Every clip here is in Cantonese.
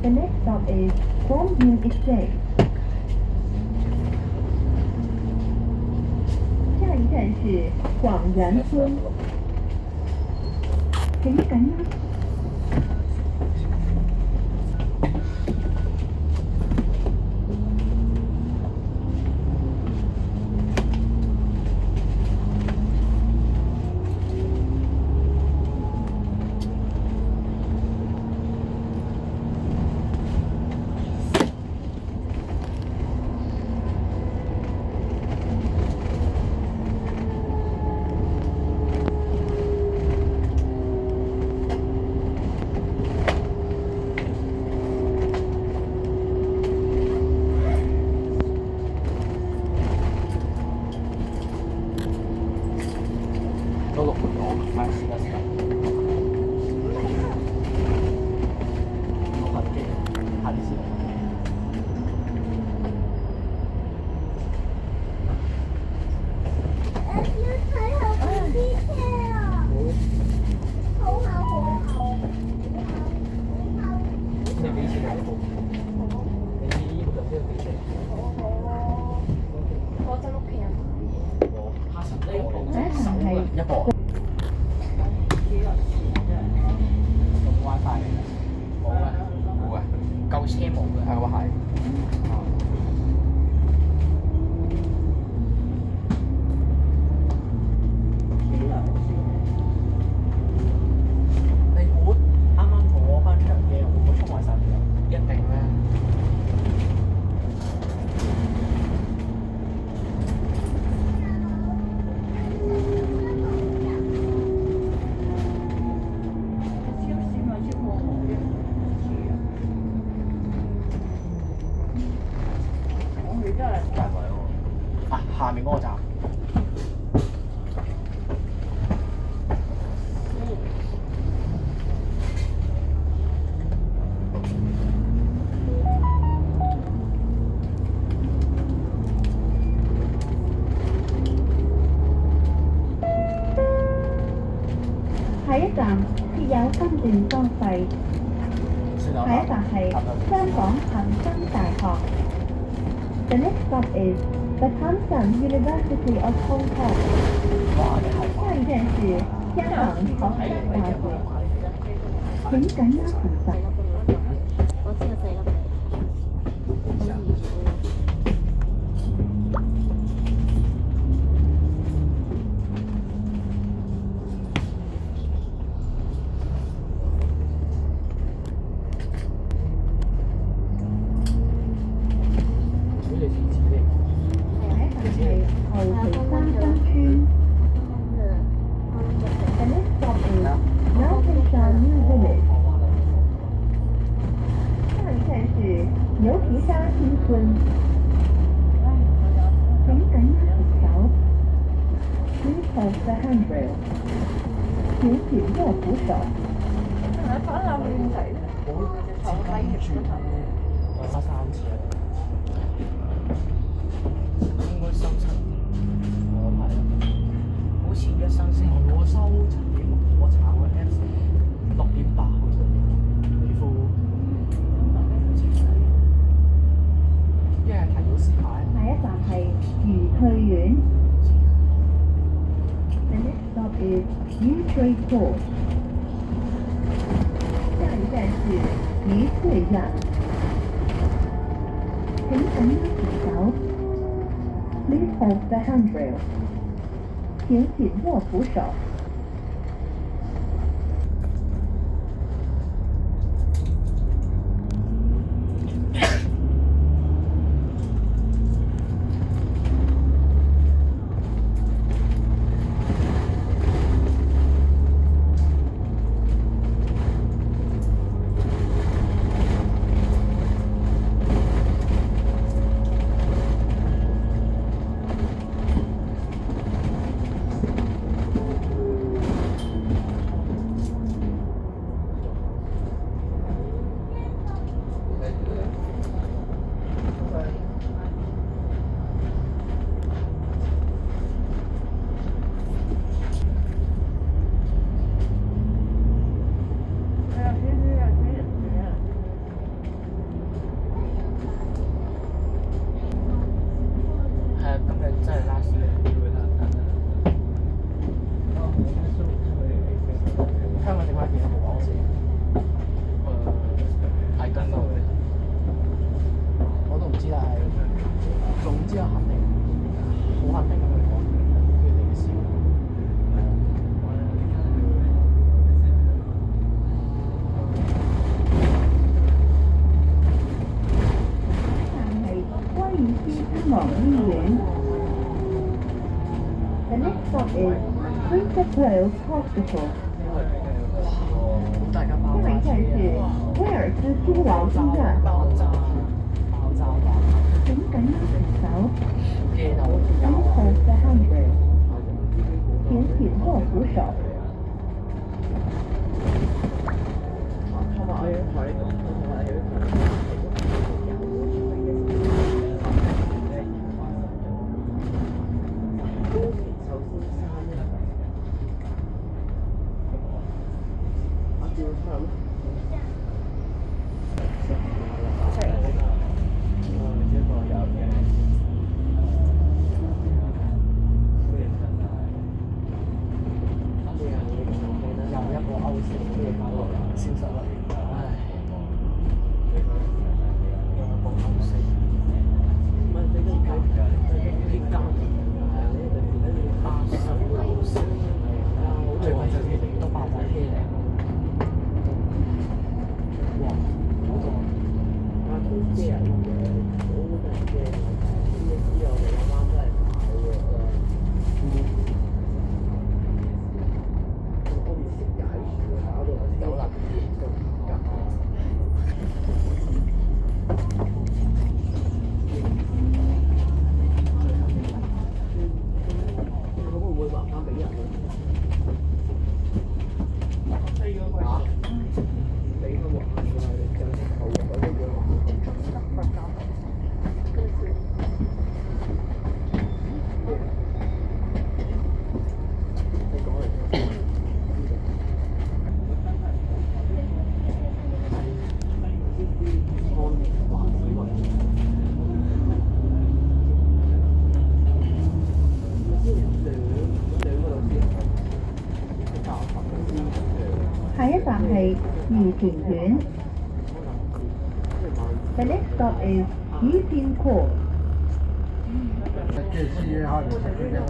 The next stop is Longview Exchange. 下一站是广元村。请赶紧。都6個咗，買試一試。我拍機，拍啲先。要睇下邊啲車啊！好厚好厚，你幾錢買呢部？你呢部就幾錢？我真屋企人買嘅。我80呢部手啊，一部。有 WiFi 嘅？冇啊，冇啊，舊車冇嘅。係我係。你估啱啱我班長嘅會唔會衝埋晒嚟？一定啦。啊，下面嗰個站。下一站設有分段收費。下一站係香港恒生大學。The next stop is the Hang University of Hong Kong. 下一站是香港恒生大學。請緊握扶手。我知我細粒後旗山鄉村。The next stop is Mountain New Village. 下一站是牛皮沙新村。請緊握扶手。Please hold the handrail. 請緊握扶手。花3次啊！應該收7點，我諗係啦。好似一生先我收7點，我查個 Apps 6點8去到，幾乎一係提早試牌。下一站係愉翠苑。The next stop is Yew Tree Court. 下一站是愉翠苑。請緊握扶手。Please hold the handrail. 請緊握扶手。Close Hospital。大家爆下一炸車站是啊！威爾斯舒勞醫院，爆炸玩，請緊握扶手。驚啊！ Please hold the handrail。請緊握扶手。又一個歐式消失啦！唉，又一個歐式，鐵甲巴士歐式，最尾就係都爆炸車嚟。哇！好多。有能下一站係怡田苑。The next stop is 怡田 Court。即係試嘢開嚟食嗰只啦。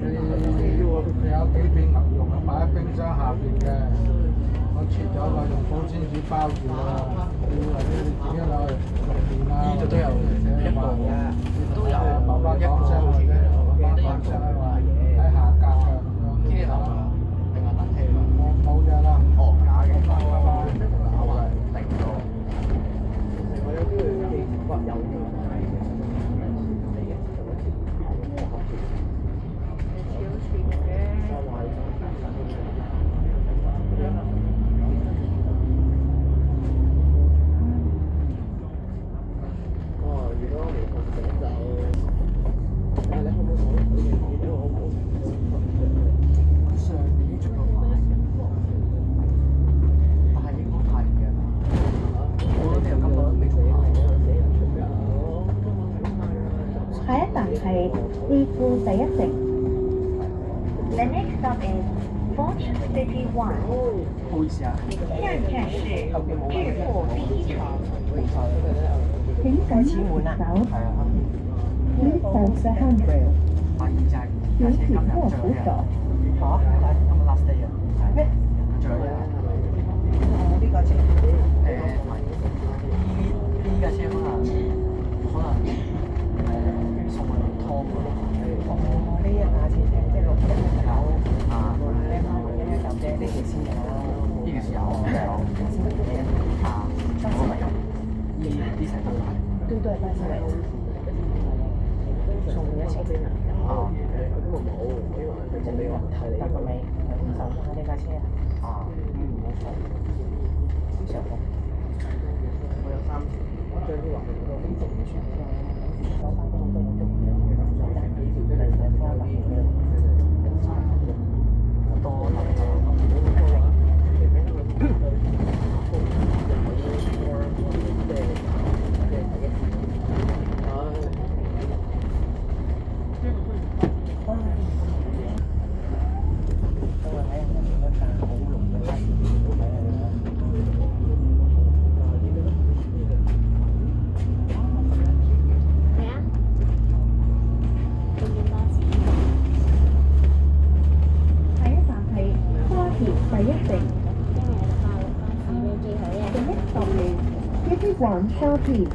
你有幾片牛肉啊？擺喺冰箱下邊嘅，我切咗個用保鮮紙包住啦。或者你自己攞去淥麵啊，呢度都有一個都有爸爸講聲或者媽媽講聲話喺下格嘅咁樣。機頭啊，定係等車㗎？冇啫啦。哦，假嘅，拜拜。好啊，定咗。上面仲有馬，但係應該係嘅。我嗰條根本未過下一站係置富第一城。The next stop is Fort City One。唔好意思啊，下一站是後邊冇置富第一城。冇晒啦。請緊握扶手。係啊， Please hold the handrail。反而就係請架車今日緊握扶手。最後一日。嚇？今日 last day 啊？咩？最後一日。呢架車？唔係，呢架車可能送去拖㗎。呢一架車即係6日有啊，呢一架車呢條先有，呢條先有啊，我咪有，呢成都係，都係巴士嚟，送一程啊，得個尾，手下呢架車啊，冇錯，非常好，我有3條，將啲話呢隻唔算嘅，攞翻咁多嘢做嘅，但係幾條嚟嘅方面嘅。多能City One Shopping。